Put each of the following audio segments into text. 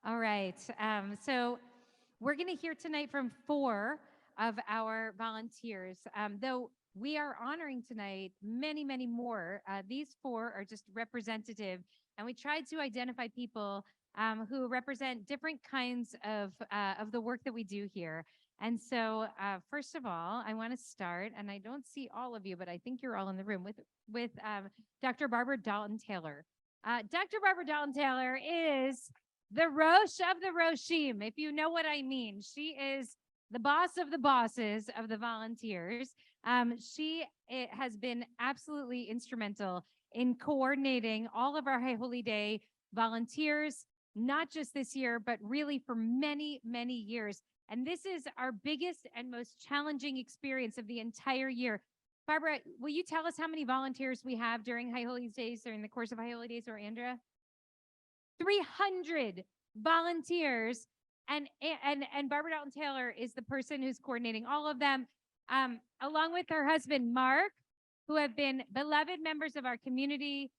All right. So we're going to hear tonight from 4 of our volunteers. Though we are honoring tonight many, many more. These 4 are just representative, and we tried to identify people who represent different kinds of the work that we do here. And so, first of all, I want to start, and I don't see all of you, but I think you're all in the room with Dr. Barbara Dalton Taylor. Dr. Barbara Dalton Taylor is the Rosh of the Roshim, if you know what I mean. She is the boss of the bosses of the volunteers. She has been absolutely instrumental in coordinating all of our High Holy Day volunteers, not just this year, but really for many, many years. And this is our biggest and most challenging experience of the entire year. Barbara, will you tell us how many volunteers we have during High Holy Days, during the course of High Holy Days, or Andrea? 300 volunteers, and Barbara Dalton Taylor is the person who's coordinating all of them, along with her husband Mark, who have been beloved members of our community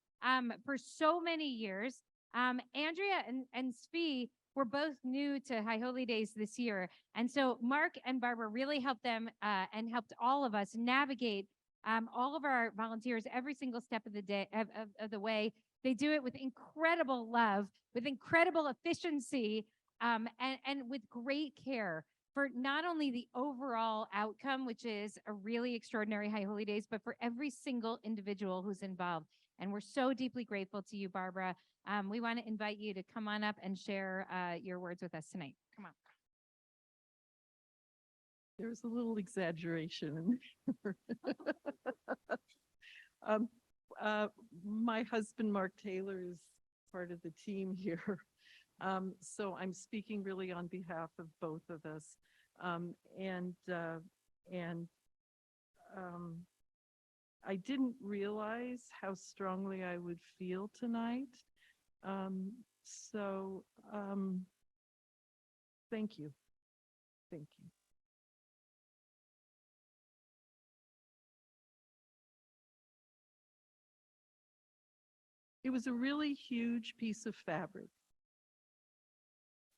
for so many years. Andrea and Svi were both new to High Holy Days this year, and so Mark and Barbara really helped them and helped all of us navigate all of our volunteers every single step of the day of the way. They do it with incredible love, with incredible efficiency, and with great care for not only the overall outcome, which is a really extraordinary High Holy Days, but for every single individual who's involved. And we're so deeply grateful to you, Barbara. We want to invite you to come on up and share your words with us tonight. Come on. There's a little exaggeration. My husband, Mark Taylor, is part of the team here. So I'm speaking really on behalf of both of us. I didn't realize how strongly I would feel tonight. Thank you. Thank you. It was a really huge piece of fabric,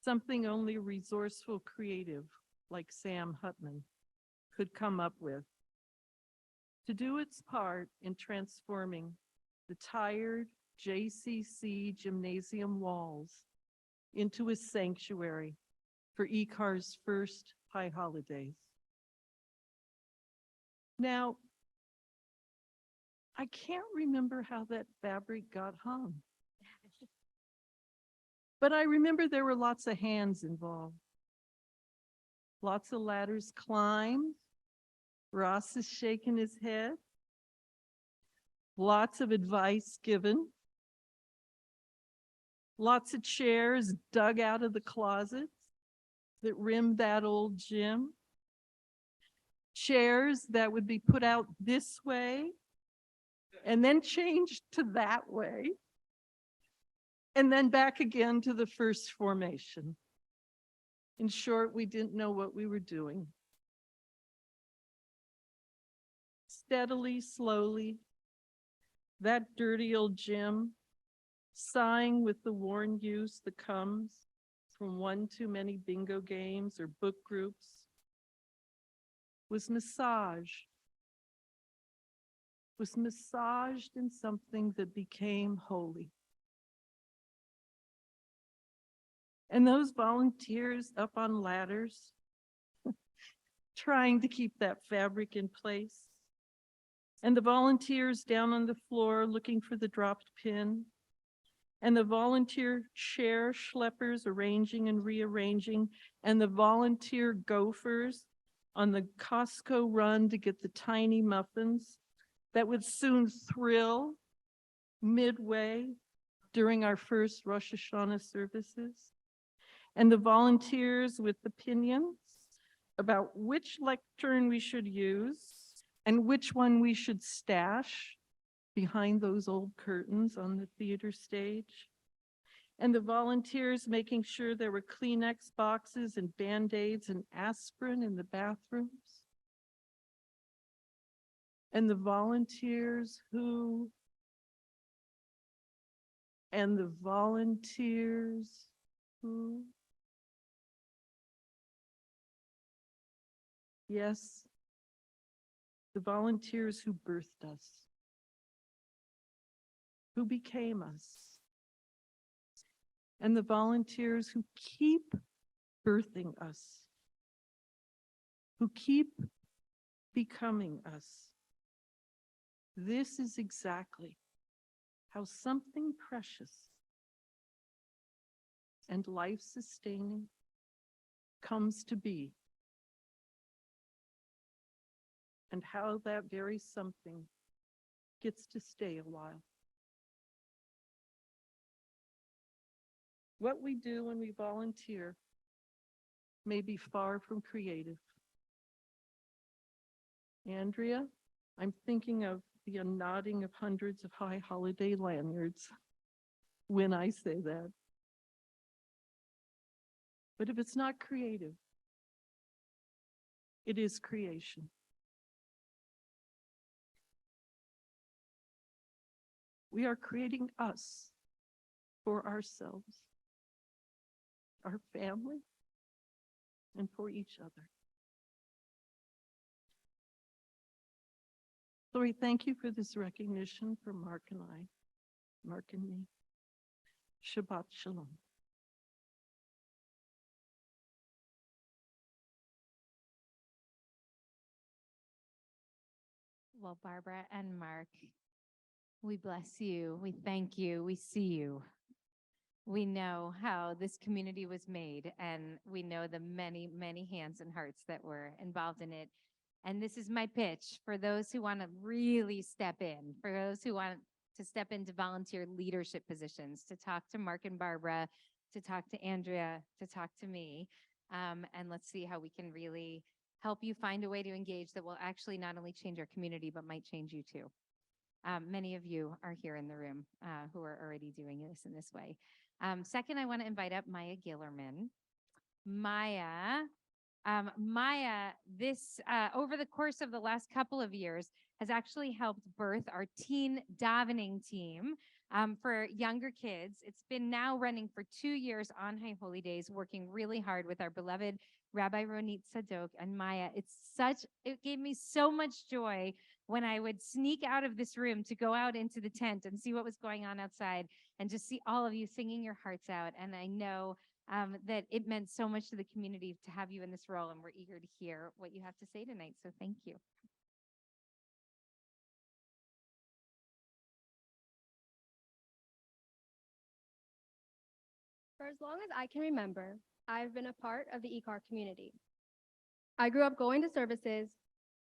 something only a resourceful creative like Sam Hutman could come up with, to do its part in transforming the tired JCC gymnasium walls into a sanctuary for ECAR's first High Holidays. Now, I can't remember how that fabric got hung. But I remember there were lots of hands involved. Lots of ladders climbed. Ross is shaking his head. Lots of advice given. Lots of chairs dug out of the closets that rimmed that old gym. Chairs that would be put out this way and then changed to that way, and then back again to the first formation. In short, we didn't know what we were doing. Steadily, slowly, that dirty old gym, sighing with the worn use that comes from one too many bingo games or book groups, was massaged in something that became holy. And those volunteers up on ladders, trying to keep that fabric in place, and the volunteers down on the floor looking for the dropped pin, and the volunteer chair schleppers arranging and rearranging, and the volunteer gophers on the Costco run to get the tiny muffins that would soon thrill midway during our first Rosh Hashanah services, and the volunteers with opinions about which lectern we should use and which one we should stash behind those old curtains on the theater stage, and the volunteers making sure there were Kleenex boxes and Band-Aids and aspirin in the bathrooms, and the volunteers Who? Yes, the volunteers who birthed us, who became us, and the volunteers who keep birthing us, who keep becoming us. This is exactly how something precious and life-sustaining comes to be, and how that very something gets to stay a while. What we do when we volunteer may be far from creative. Andrea, I'm thinking of the nodding of hundreds of high holiday lanyards when I say that. But if it's not creative, it is creation. We are creating us for ourselves, our family, and for each other. Lori, thank you for this recognition for Mark and me. Shabbat Shalom. Well, Barbara and Mark, we bless you. We thank you. We see you. We know how this community was made, and we know the many, many hands and hearts that were involved in it. And this is my pitch for those who want to really step in, for those who want to step into volunteer leadership positions, to talk to Mark and Barbara, to talk to Andrea, to talk to me. And let's see how we can really help you find a way to engage that will actually not only change our community, but might change you too. Many of you are here in the room who are already doing this in this way. Second, I want to invite up Maya Gillerman. Maya, this over the course of the last couple of years has actually helped birth our teen davening team for younger kids. It's been now running for 2 years on High Holy Days, working really hard with our beloved Rabbi Ronit Sadok and Maya. It gave me so much joy when I would sneak out of this room to go out into the tent and see what was going on outside and just see all of you singing your hearts out. And I know that it meant so much to the community to have you in this role, and we're eager to hear what you have to say tonight. So thank you. For as long as I can remember, I've been a part of the ECAR community. I grew up going to services,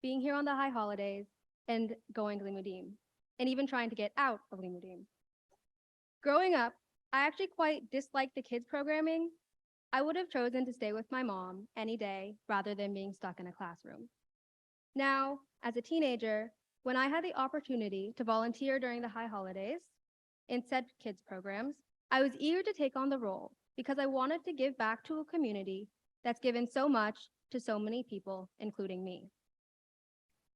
being here on the high holidays, and going to Limudim, and even trying to get out of Limudim. Growing up, I actually quite disliked the kids programming. I would have chosen to stay with my mom any day rather than being stuck in a classroom. Now, as a teenager, when I had the opportunity to volunteer during the high holidays in said kids programs, I was eager to take on the role because I wanted to give back to a community that's given so much to so many people, including me.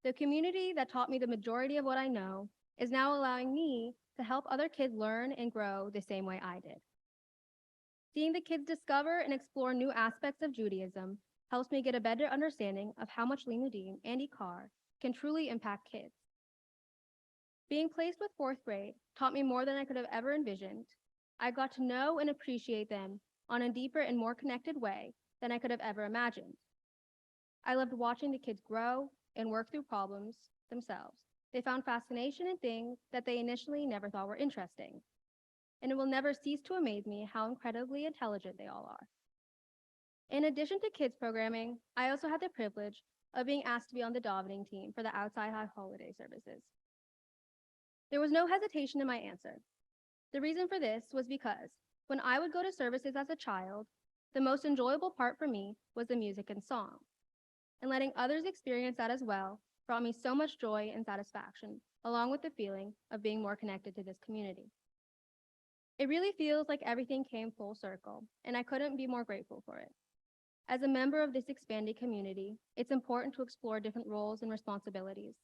The community that taught me the majority of what I know is now allowing me to help other kids learn and grow the same way I did. Seeing the kids discover and explore new aspects of Judaism helps me get a better understanding of how much Limudim and Ikar can truly impact kids. Being placed with 4th grade taught me more than I could have ever envisioned. I got to know and appreciate them on a deeper and more connected way than I could have ever imagined. I loved watching the kids grow and work through problems themselves. They found fascination in things that they initially never thought were interesting. And it will never cease to amaze me how incredibly intelligent they all are. In addition to kids programming, I also had the privilege of being asked to be on the davening team for the outside high holiday services. There was no hesitation in my answer. The reason for this was because when I would go to services as a child, the most enjoyable part for me was the music and song. And letting others experience that as well brought me so much joy and satisfaction, along with the feeling of being more connected to this community. It really feels like everything came full circle, and I couldn't be more grateful for it. As a member of this expanded community, it's important to explore different roles and responsibilities.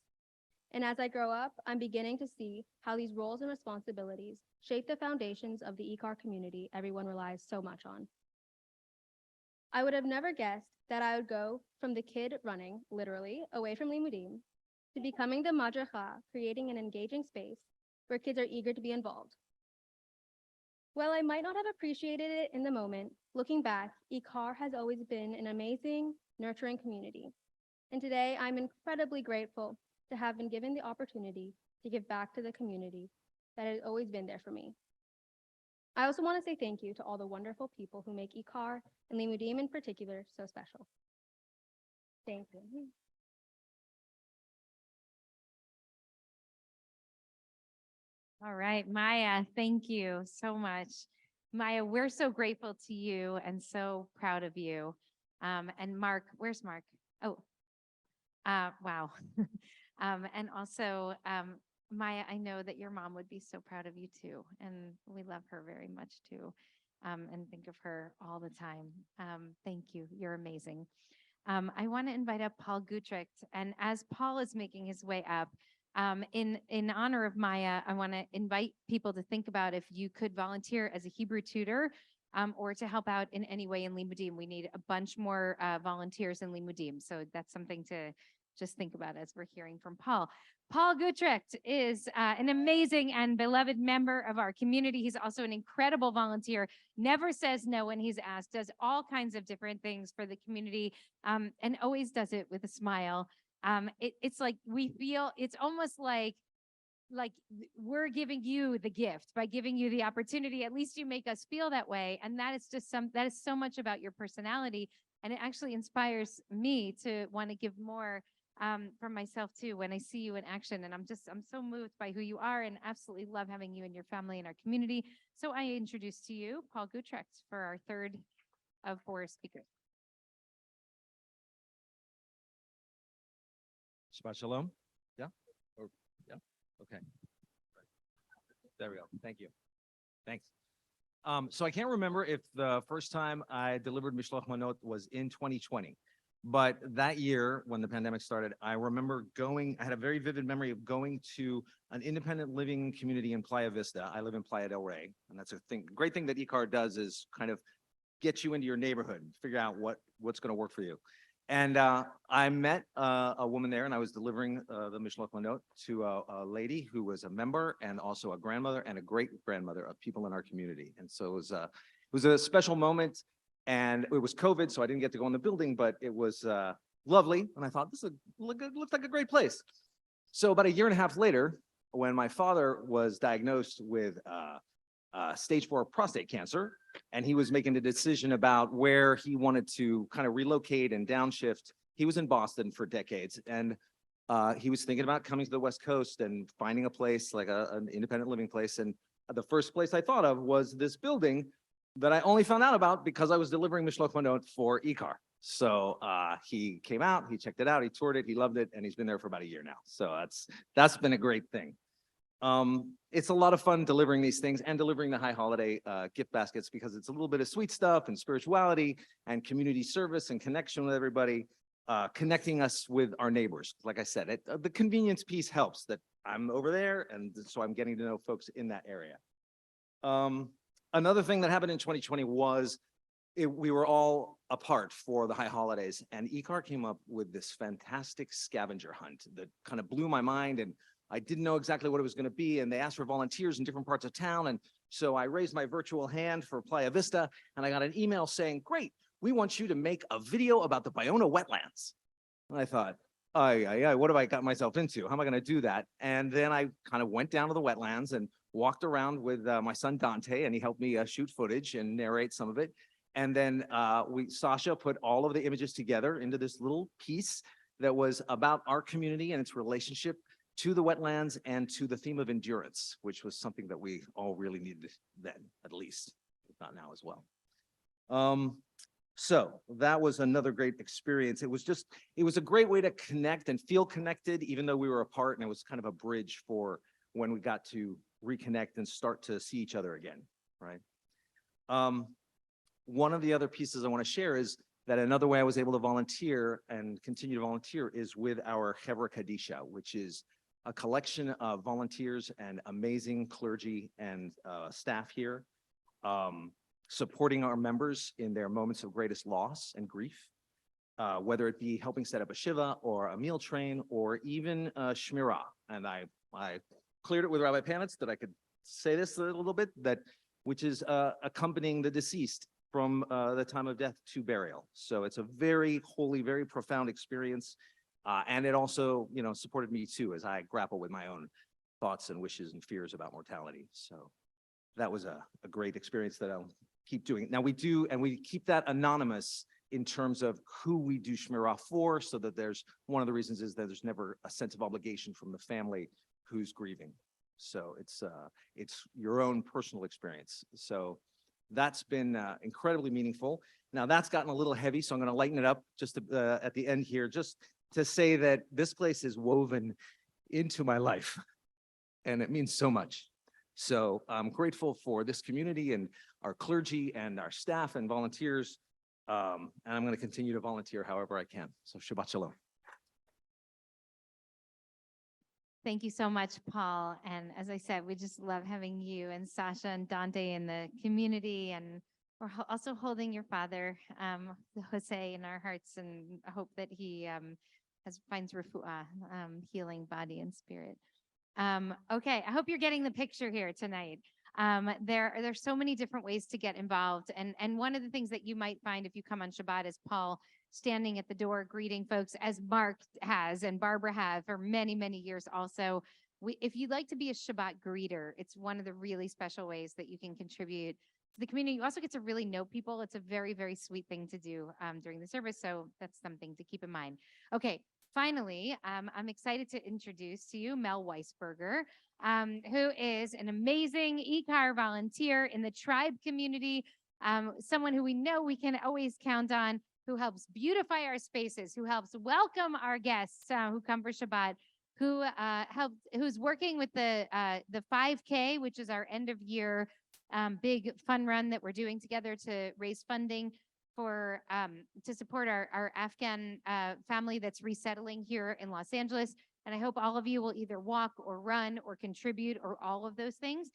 And as I grow up, I'm beginning to see how these roles and responsibilities shape the foundations of the ECAR community everyone relies so much on. I would have never guessed that I would go from the kid running, literally, away from Limudim, to becoming the Madracha, creating an engaging space where kids are eager to be involved. While I might not have appreciated it in the moment, looking back, IKAR has always been an amazing, nurturing community. And today, I'm incredibly grateful to have been given the opportunity to give back to the community that has always been there for me. I also want to say thank you to all the wonderful people who make IKAR and Limudim in particular so special. Thank you. All right, Maya, thank you so much. Maya, we're so grateful to you and so proud of you. And Mark, where's Mark? Oh, wow. And also, Maya, I know that your mom would be so proud of you too. And we love her very much too. And think of her all the time. Thank you. You're amazing. I want to invite up Paul Gutricht. And as Paul is making his way up, in honor of Maya, I want to invite people to think about if you could volunteer as a Hebrew tutor or to help out in any way in Limudim. We need a bunch more volunteers in Limudim. So that's something to just think about as we're hearing from Paul. Paul Gutricht is an amazing and beloved member of our community. He's also an incredible volunteer, never says no when he's asked, does all kinds of different things for the community, and always does it with a smile. It's like we feel, it's almost like we're giving you the gift by giving you the opportunity. At least you make us feel that way. And that is just that is so much about your personality. And it actually inspires me to want to give more from myself too when I see you in action. And I'm so moved by who you are and absolutely love having you and your family in our community. So I introduce to you Paul Gutricht for our third of 4 speakers. Shabbat shalom. Yeah? Or, yeah? Okay. There we go. Thank you. Thanks. So I can't remember if the first time I delivered Mishloach Manot was in 2020, but that year when the pandemic started, I remember I had a very vivid memory of going to an independent living community in Playa Vista. I live in Playa del Rey, and that's great thing that IKAR does is kind of get you into your neighborhood, figure out what's going to work for you. And I met a woman there, and I was delivering the Mishloach Manot to a lady who was a member and also a grandmother and a great-grandmother of people in our community. And so it was a special moment, and it was COVID, so I didn't get to go in the building, but it was lovely. And I thought, this looks like a great place. So about a year and a half later, when my father was diagnosed with stage 4 prostate cancer, and he was making a decision about where he wanted to kind of relocate and downshift. He was in Boston for decades, and he was thinking about coming to the West Coast and finding a place like an independent living place. And the first place I thought of was this building that I only found out about because I was delivering Mishloach Manot for IKAR. So he came out, he checked it out, he toured it, he loved it, and he's been there for about a year now. So that's been a great thing. It's a lot of fun delivering these things and delivering the high holiday gift baskets because it's a little bit of sweet stuff and spirituality and community service and connection with everybody, connecting us with our neighbors. Like I said, the convenience piece helps that I'm over there, and so I'm getting to know folks in that area. Another thing that happened in 2020 was we were all apart for the high holidays, and IKAR came up with this fantastic scavenger hunt that kind of blew my mind, and I didn't know exactly what it was going to be, and they asked for volunteers in different parts of town. And so I raised my virtual hand for Playa Vista, and I got an email saying, great, we want you to make a video about the Bayona wetlands. And I thought, what have I got myself into? How am I going to do that? And then I kind of went down to the wetlands and walked around with my son Dante, and he helped me shoot footage and narrate some of it. And then Sasha put all of the images together into this little piece that was about our community and its relationship to the wetlands and to the theme of endurance, which was something that we all really needed then, at least, if not now as well. So that was another great experience. It was a great way to connect and feel connected, even though we were apart, and it was kind of a bridge for when we got to reconnect and start to see each other again, right? One of the other pieces I want to share is that another way I was able to volunteer and continue to volunteer is with our Chevra Kadisha, which is a collection of volunteers and amazing clergy and staff here. supporting our members in their moments of greatest loss and grief, whether it be helping set up a shiva or a meal train or even shmirah. And I cleared it with Rabbi Panitz that I could say this a little bit, which is accompanying the deceased from the time of death to burial. So it's a very holy, very profound experience. And it also, supported me too, as I grapple with my own thoughts and wishes and fears about mortality. So that was a great experience that I'll keep doing. Now we do, and we keep that anonymous in terms of who we do Shmirah for, so that one of the reasons is that there's never a sense of obligation from the family who's grieving. So it's your own personal experience. So that's been incredibly meaningful. Now that's gotten a little heavy, so I'm going to lighten it up just at the end here, just to say that this place is woven into my life, and it means so much. So I'm grateful for this community and our clergy and our staff and volunteers, and I'm going to continue to volunteer however I can. So Shabbat Shalom. Thank you so much, Paul. And as I said, we just love having you and Sasha and Dante in the community. And we're also holding your father, Jose, in our hearts, and I hope that he finds refuah, healing body and spirit. Okay, I hope you're getting the picture here tonight. There's so many different ways to get involved. And one of the things that you might find if you come on Shabbat is Paul standing at the door greeting folks, as Mark has and Barbara have for many, many years also. If you'd like to be a Shabbat greeter, it's one of the really special ways that you can contribute to the community. You also get to really know people. It's a very, very sweet thing to do during the service. So that's something to keep in mind. Okay, finally, I'm excited to introduce to you Mel Weisberger, who is an amazing ECAR volunteer in the tribe community, someone who we know we can always count on, who helps beautify our spaces, who helps welcome our guests who come for Shabbat, who's working with the 5K, which is our end of year big fun run that we're doing together to raise funding for to support our Afghan family that's resettling here in Los Angeles. And I hope all of you will either walk or run or contribute or all of those things,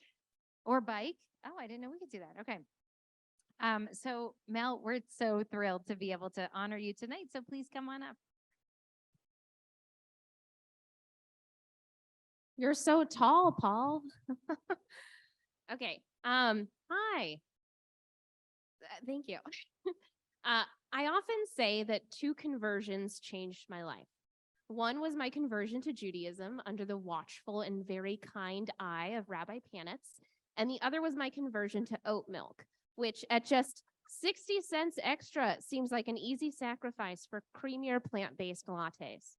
or bike. Oh, I didn't know we could do that. Okay. So Mel, we're so thrilled to be able to honor you tonight. So please come on up. You're so tall, Paul. Okay. Hi. Thank you. I often say that 2 conversions changed my life. One was my conversion to Judaism under the watchful and very kind eye of Rabbi Panitz, and the other was my conversion to oat milk, which at just 60 cents extra seems like an easy sacrifice for creamier plant-based lattes.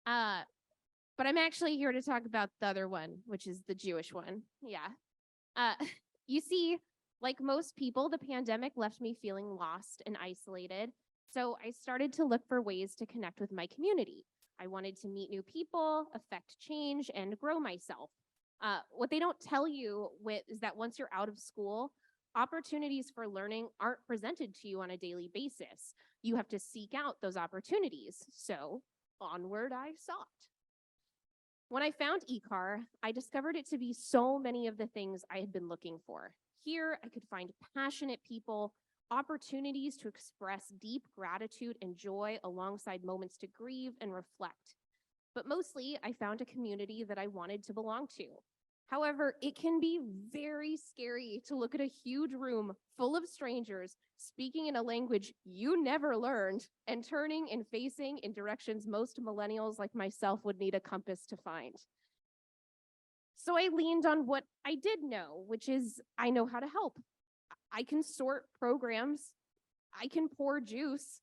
But I'm actually here to talk about the other one, which is the Jewish one. Yeah. You see, like most people, the pandemic left me feeling lost and isolated. So I started to look for ways to connect with my community. I wanted to meet new people, affect change, and grow myself. What they don't tell you is that once you're out of school, opportunities for learning aren't presented to you on a daily basis. You have to seek out those opportunities. So onward I sought. When I found ECAR, I discovered it to be so many of the things I had been looking for. Here, I could find passionate people, opportunities to express deep gratitude and joy alongside moments to grieve and reflect. But mostly, I found a community that I wanted to belong to. However, it can be very scary to look at a huge room full of strangers speaking in a language you never learned and turning and facing in directions most millennials like myself would need a compass to find. So I leaned on what I did know, which is I know how to help. I can sort programs. I can pour juice.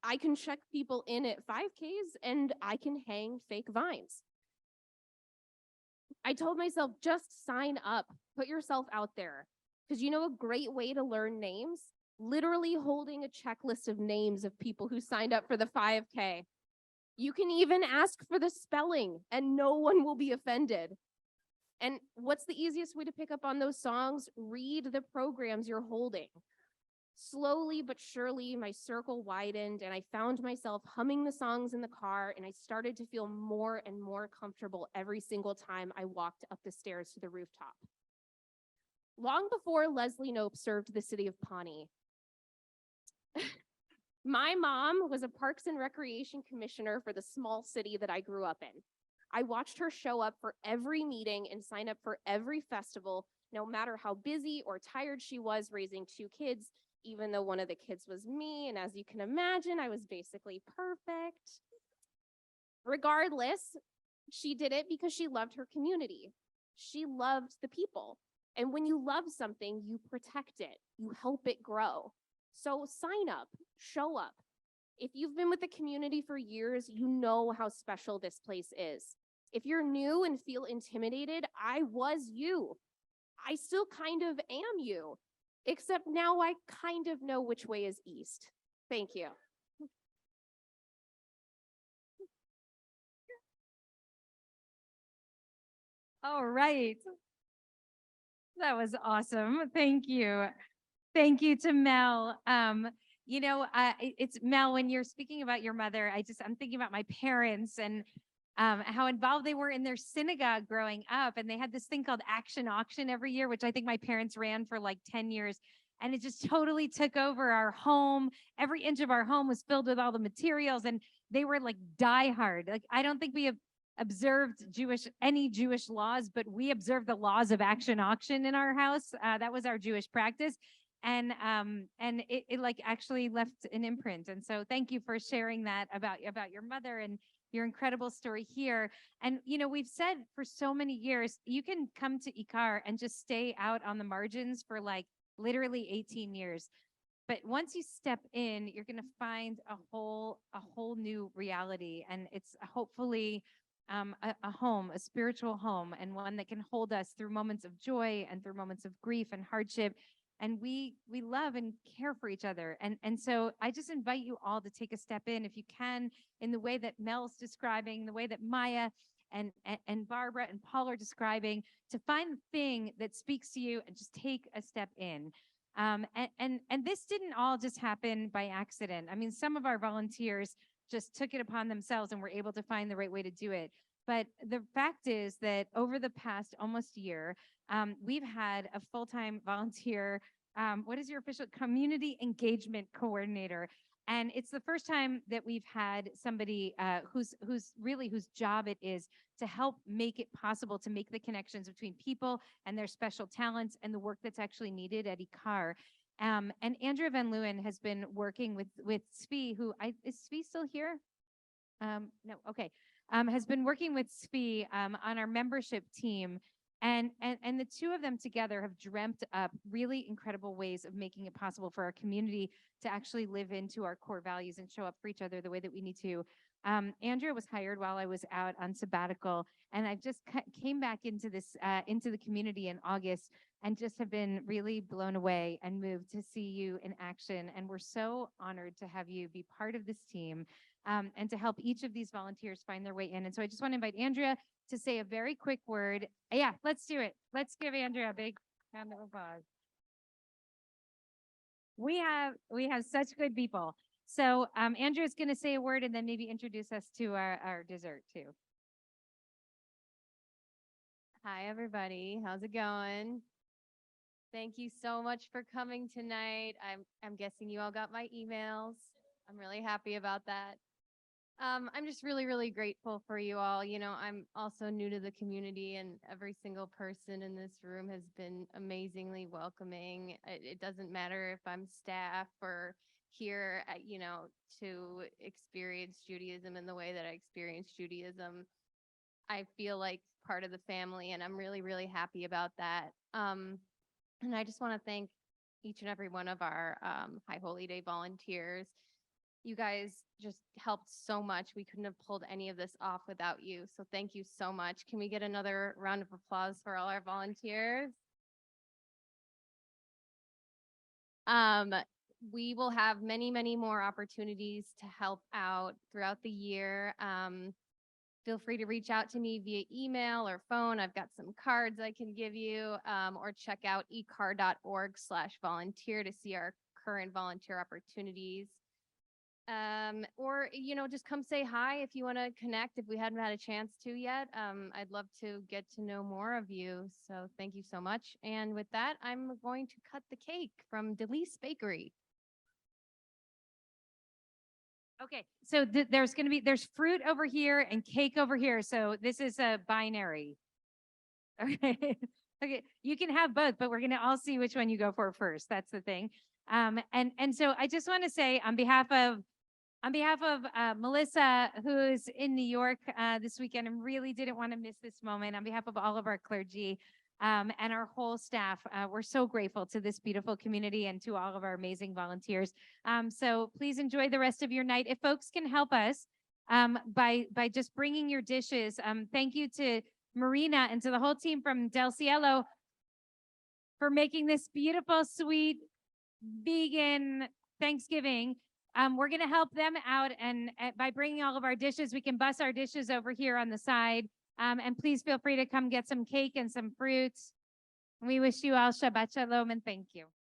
I can check people in at 5Ks, and I can hang fake vines. I told myself, just sign up, put yourself out there. Because you know a great way to learn names? Literally holding a checklist of names of people who signed up for the 5K. You can even ask for the spelling and no one will be offended. And what's the easiest way to pick up on those songs? Read the programs you're holding. Slowly but surely, my circle widened and I found myself humming the songs in the car, and I started to feel more and more comfortable every single time I walked up the stairs to the rooftop. long before Leslie Knope served the city of Pawnee. My mom was a Parks and Recreation Commissioner for the small city that I grew up in. I watched her show up for every meeting and sign up for every festival, no matter how busy or tired she was raising 2 kids, even though one of the kids was me. And as you can imagine, I was basically perfect. Regardless, she did it because she loved her community. She loved the people. And when you love something, you protect it, you help it grow. So sign up, show up. If you've been with the community for years, you know how special this place is. If you're new and feel intimidated, I was you. I still kind of am you, except now I kind of know which way is east. Thank you. All right. That was awesome. Thank you. Thank you to Mel. It's Mel, when you're speaking about your mother, I'm thinking about my parents and how involved they were in their synagogue growing up. And they had this thing called Action Auction every year, which I think my parents ran for like 10 years. And it just totally took over our home. Every inch of our home was filled with all the materials, and they were like diehard. Like, I don't think we have observed any Jewish laws, but we observed the laws of Action Auction in our house. That was our Jewish practice. And it like actually left an imprint. And so thank you for sharing that about your mother and your incredible story here. And, we've said for so many years, you can come to Ikar and just stay out on the margins for like literally 18 years. But once you step in, you're going to find a whole new reality. And it's hopefully a home, a spiritual home, and one that can hold us through moments of joy and through moments of grief and hardship. And we love and care for each other. And so I just invite you all to take a step in, if you can, in the way that Mel's describing, the way that Maya and Barbara and Paul are describing, to find the thing that speaks to you and just take a step in. And this didn't all just happen by accident. I mean, some of our volunteers just took it upon themselves and were able to find the right way to do it. But the fact is that over the past almost year, we've had a full-time volunteer, what is your official community engagement coordinator? And it's the first time that we've had somebody whose job it is to help make it possible to make the connections between people and their special talents and the work that's actually needed at Ikar. And Andrea Van Leeuwen has been working with Svi, is Svi still here? No, okay. Has been working with Svi on our membership team. And the two of them together have dreamt up really incredible ways of making it possible for our community to actually live into our core values and show up for each other the way that we need to. Andrea was hired while I was out on sabbatical, and I've just came back into the community in August, and just have been really blown away and moved to see you in action. And we're so honored to have you be part of this team, and to help each of these volunteers find their way in. And so I just want to invite Andrea to say a very quick word. Yeah, let's do it. Let's give Andrea a big round of applause. We have such good people. So Andrea's going to say a word and then maybe introduce us to our dessert too. Hi, everybody. How's it going? Thank you so much for coming tonight. I'm guessing you all got my emails. I'm really happy about that. I'm just really, really grateful for you all. I'm also new to the community, and every single person in this room has been amazingly welcoming. It doesn't matter if I'm staff or here, to experience Judaism in the way that I experience Judaism. I feel like part of the family, and I'm really, really happy about that. And I just want to thank each and every one of our High Holy Day volunteers. You guys just helped so much. We couldn't have pulled any of this off without you. So thank you so much. Can we get another round of applause for all our volunteers? We will have many, many more opportunities to help out throughout the year. Feel free to reach out to me via email or phone. I've got some cards I can give you, or check out ecar.org/volunteer to see our current volunteer opportunities. Or, just come say hi if you want to connect, if we hadn't had a chance to yet. I'd love to get to know more of you. So thank you so much. And with that, I'm going to cut the cake from Delise Bakery. Okay, so there's fruit over here and cake over here. So this is a binary. Okay. Okay. You can have both, but we're going to all see which one you go for first. That's the thing. And so I just want to say on behalf of Melissa, who's in New York this weekend and really didn't want to miss this moment, on behalf of all of our clergy and our whole staff, we're so grateful to this beautiful community and to all of our amazing volunteers. So please enjoy the rest of your night. If folks can help us by just bringing your dishes, thank you to Marina and to the whole team from Del Cielo for making this beautiful, sweet, vegan Thanksgiving. We're going to help them out, and by bringing all of our dishes, we can bus our dishes over here on the side. And please feel free to come get some cake and some fruits. We wish you all Shabbat Shalom and thank you.